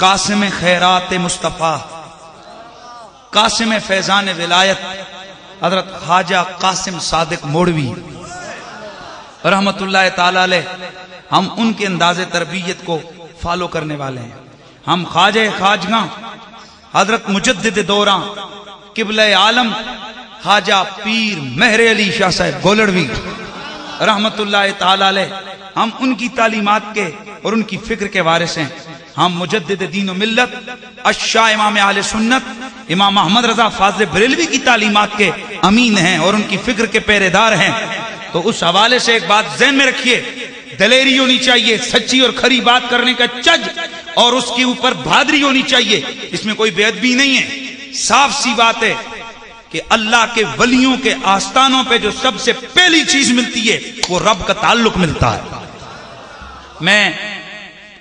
قاسم خیرات مصطفیٰ، قاسم فیضان ولایت حضرت خواجہ قاسم صادق موڑوی رحمت اللہ تعالی علیہ، ہم ان کے انداز تربیت کو فالو کرنے والے ہیں۔ ہم خواجہ خواجگاں حضرت مجدد دوراں قبلہ عالم خواجہ پیر مہر علی شاہ صاحب گولڑوی رحمت اللہ تعالی علیہ، ہم ان کی تعلیمات کے اور ان کی فکر کے وارث ہیں۔ ہم مجدد دین و ملت الشاہ امام اہل سنت امام محمد رضا فاضل بریلوی کی تعلیمات کے امین ہیں اور ان کی فکر کے پہرے دار ہیں۔ تو اس حوالے سے ایک بات ذہن میں رکھیے، دلیری ہونی چاہیے، سچی اور کھری بات کرنے کا چج، اور اس کے اوپر بہادری ہونی چاہیے، اس میں کوئی بے ادبی نہیں ہے۔ صاف سی بات ہے کہ اللہ کے ولیوں کے آستانوں پہ جو سب سے پہلی چیز ملتی ہے وہ رب کا تعلق ملتا ہے۔ میں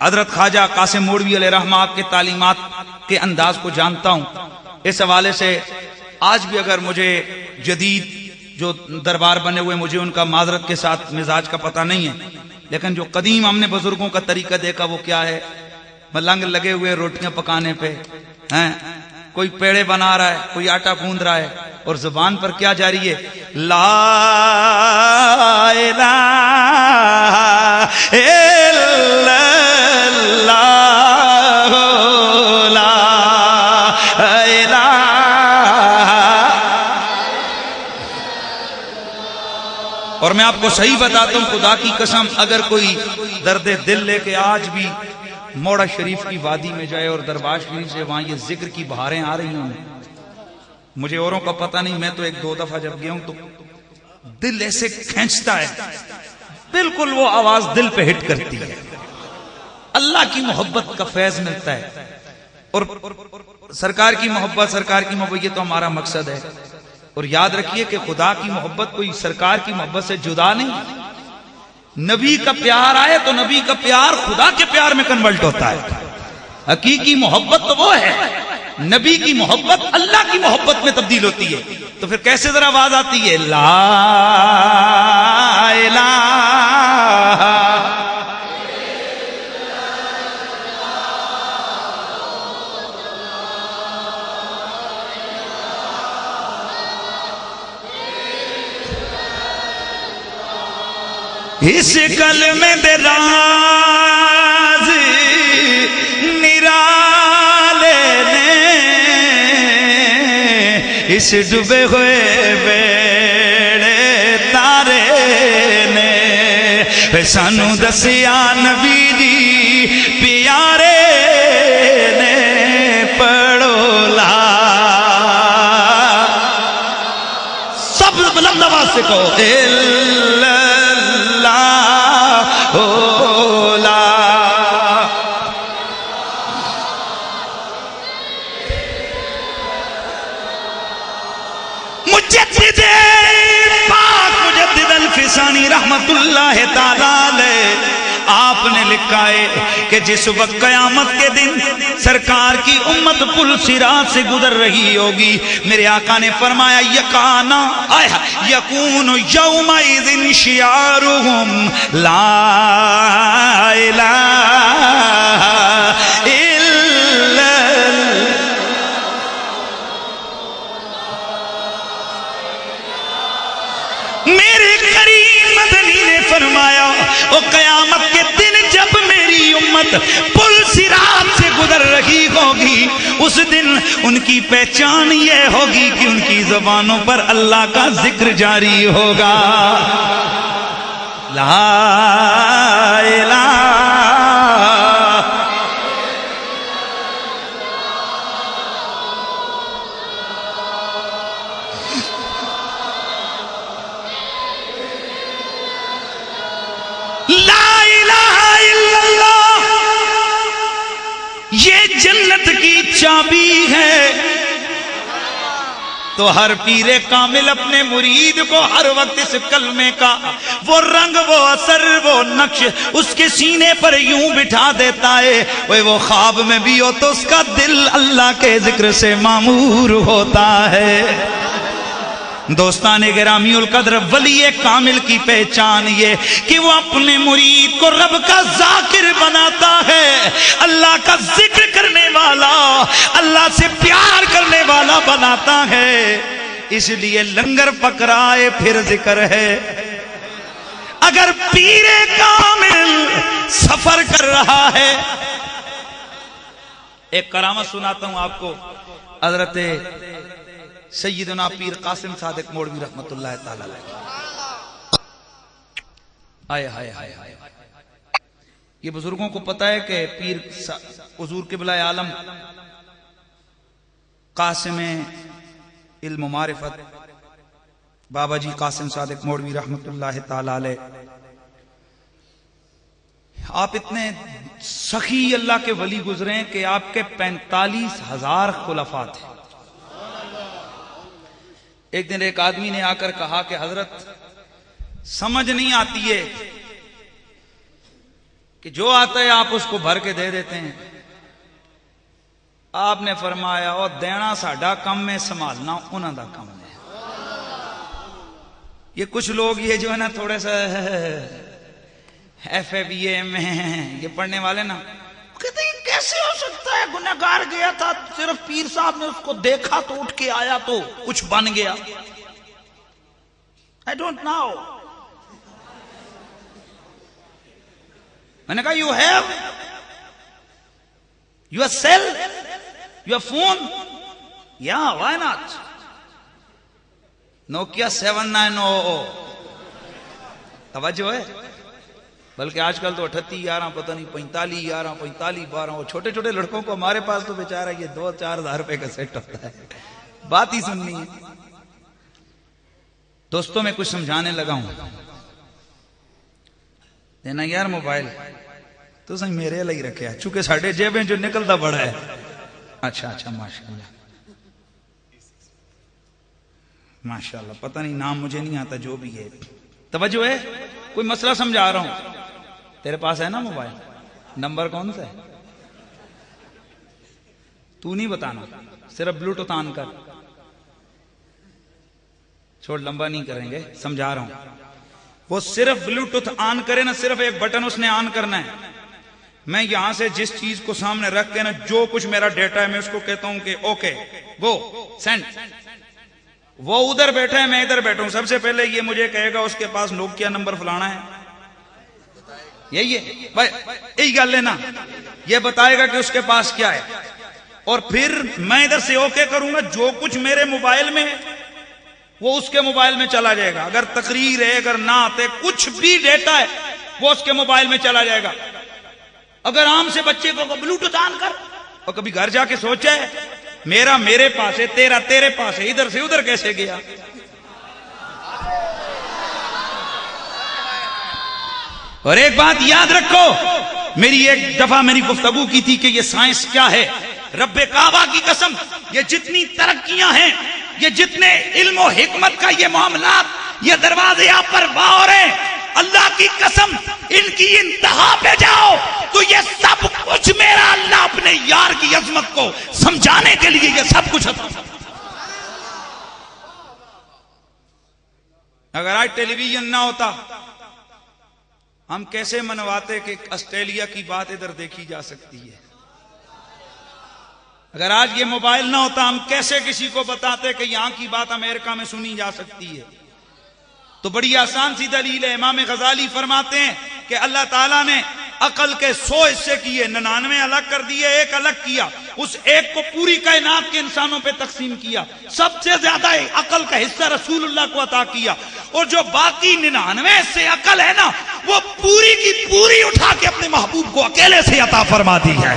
حضرت خواجہ قاسم موڑوی علیہ رحمہ آپ کے تعلیمات کے انداز کو جانتا ہوں، اس حوالے سے آج بھی اگر مجھے جدید جو دربار بنے ہوئے مجھے ان کا معذرت کے ساتھ مزاج کا پتہ نہیں ہے، لیکن جو قدیم ہم نے بزرگوں کا طریقہ دیکھا وہ کیا ہے، ملنگ لگے ہوئے روٹیاں پکانے پہ ہیں، کوئی پیڑے بنا رہا ہے، کوئی آٹا گوندھ رہا ہے، اور زبان پر کیا جاری ہے، لا الہ الا اللہ لا الہ۔ اور میں آپ کو صحیح بتاتا ہوں، خدا کی قسم، اگر کوئی درد دل لے کے آج بھی موڑا شریف کی وادی میں جائے اور دربار شریف سے وہاں یہ ذکر کی بہاریں آ رہی ہوں، مجھے اوروں کا پتہ نہیں، میں تو ایک دو دفعہ جب گیا ہوں تو دل ایسے کھینچتا ہے، بالکل وہ آواز دل پہ ہٹ کرتی ہے، اللہ کی محبت کا فیض ملتا ہے۔ اور سرکار کی محبت یہ تو ہمارا مقصد ہے۔ اور یاد رکھیے کہ خدا کی محبت کوئی سرکار کی محبت سے جدا نہیں، نبی کا پیار آئے تو نبی کا پیار خدا کے پیار میں کنورٹ ہوتا ہے۔ حقیقی محبت تو وہ ہے، نبی کی محبت اللہ کی محبت میں تبدیل ہوتی ہے۔ تو پھر کیسے ذرا آواز آتی ہے، لا الہ اس کلمے دے راز نرالے نے، اس ڈوبے ہوئے بیڑے تارے نے، سانو دسیا نبی جی پیارے نے، پڑھو لا، سب بلند آواز سے کہو رحمت اللہ تعالی آپ نے لکھا ہے کہ جس وقت قیامت کے دن سرکار کی امت پل صراط سے گزر رہی ہوگی، میرے آقا نے فرمایا یقانا یکون یومئذ شعارہم لا الہ الا میرے کریم مدنی نے فرمایا وہ قیامت کے دن جب میری امت پل صراط سے گزر رہی ہوگی، اس دن ان کی پہچان یہ ہوگی کہ ان کی زبانوں پر اللہ کا ذکر جاری ہوگا، لا الہ جنت کی چابی ہے۔ تو ہر پیر کامل اپنے مرید کو ہر وقت اس کلمے کا وہ رنگ، وہ اثر، وہ نقش اس کے سینے پر یوں بٹھا دیتا ہے، وہ خواب میں بھی ہو تو اس کا دل اللہ کے ذکر سے معمور ہوتا ہے۔ دوستان گرامی القدر، ولی کامل کی پہچان یہ کہ وہ اپنے مرید کو رب کا ذاکر بناتا ہے، اللہ کا ذکر کرنے بناتا ہے، اس لیے لنگر پکرائے پھر ذکر ہے۔ اگر پیر کامل سفر کر رہا ہے، ایک کرامت سناتا ہوں آپ کو، حضرت سیدنا پیر قاسم صادق موڑوی رحمت اللہ تعالی علیہ۔ آئے ہائے ہائے ہائے، یہ بزرگوں کو پتا ہے کہ پیر حضور قبلہ عالم قاسم علم و معرفت بابا جی قاسم صادق موڑوی رحمت اللہ تعالی علیہ، آپ اتنے سخی اللہ کے ولی گزرے ہیں کہ آپ کے 45,000 خلفاء تھے۔ ایک دن ایک آدمی نے آ کر کہا کہ حضرت سمجھ نہیں آتی ہے کہ جو آتا ہے آپ اس کو بھر کے دے دیتے ہیں۔ آپ نے فرمایا اور دینا ساڈا کم ہے، سنبھالنا انہاں دا کم ہے۔ یہ کچھ لوگ یہ جو ہے نا تھوڑے سا ایف اے بی اے میں یہ پڑھنے والے نا، کہتے ہیں کیسے ہو سکتا ہے، گنہگار گیا تھا صرف پیر صاحب نے اس کو دیکھا تو اٹھ کے آیا تو کچھ بن گیا۔ I don't know۔ میں نے کہا you have your cell, your phone, yeah, why not؟ Nokia 7900 توجہ ہے، بلکہ آج کل تو 3811 پتہ نہیں 4511 4512، وہ چھوٹے چھوٹے لڑکوں کو ہمارے پاس تو بیچارہ یہ 2-4 ہزار روپے کا سیٹ ہوتا ہے، بات ہی سننی ہے۔ دوستوں میں کچھ سمجھانے لگا ہوں، دینا یار موبائل تو صحیح میرے لئی رکھیا، چونکہ ساڑھے جیبیں جو نکلتا بڑا ہے۔ اچھا ماشاءاللہ ماشاءاللہ، پتہ نہیں نام مجھے نہیں آتا، جو بھی ہے توجہ ہے، کوئی مسئلہ سمجھا رہا ہوں۔ تیرے پاس ہے نا موبائل، نمبر کون سا ہے؟ تو نہیں بتانا، صرف بلوٹوتھ آن کر، چھوڑ لمبا نہیں کریں گے، سمجھا رہا ہوں۔ وہ صرف بلوٹوتھ آن کرے نا، صرف ایک بٹن اس نے آن کرنا ہے۔ میں یہاں سے جس چیز کو سامنے رکھ کے نا، جو کچھ میرا ڈیٹا ہے میں اس کو کہتا ہوں کہ اوکے گو سینڈ، وہ ادھر بیٹھا ہے میں ادھر بیٹھا ہوں، سب سے پہلے یہ مجھے کہے گا اس کے پاس نوکیا نمبر فلانا ہے، یہی ہے بھائی، یہی گل ہے نا، یہ بتائے گا کہ اس کے پاس کیا ہے، اور پھر میں ادھر سے اوکے کروں گا، جو کچھ میرے موبائل میں ہے وہ اس کے موبائل میں چلا جائے گا، اگر تقریر ہے، اگر نعت ہے، کچھ بھی ڈیٹا ہے وہ اس کے موبائل میں چلا جائے گا۔ اگر عام سے بچے کو بلوٹوتھ آن کر، اور کبھی گھر جا کے سوچا ہے میرا میرے پاس ہے، تیرا تیرے پاس ہے، ادھر سے ادھر کیسے گیا؟ اور ایک بات یاد رکھو، میری ایک دفعہ میری گفتگو کی تھی کہ یہ سائنس کیا ہے، رب کعبہ کی قسم، یہ جتنی ترقیاں ہیں، یہ جتنے علم و حکمت کا یہ معاملات، یہ دروازے آپ پر باور ہیں، اللہ کی قسم ان کی انتہا پہ جاؤ تو یہ سب کچھ میرا اللہ اپنے یار کی عظمت کو سمجھانے کے لیے یہ سب کچھ عطا۔ اگر آج ٹیلی ویژن نہ ہوتا ہم کیسے منواتے کہ آسٹریلیا کی بات ادھر دیکھی جا سکتی ہے؟ اگر آج یہ موبائل نہ ہوتا ہم کیسے کسی کو بتاتے کہ یہاں کی بات امریکہ میں سنی جا سکتی ہے؟ تو بڑی آسان سی دلیل ہے، امام غزالی فرماتے ہیں کہ اللہ تعالیٰ نے عقل کے 100 حصے کیے، 99 الگ کر دیے، ایک الگ کیا، اس ایک کو پوری کائنات کے انسانوں پہ تقسیم کیا، سب سے زیادہ عقل کا حصہ رسول اللہ کو عطا کیا، اور جو باقی 99 سے عقل ہے نا وہ پوری کی پوری اٹھا کے اپنے محبوب کو اکیلے سے عطا فرما دی ہے۔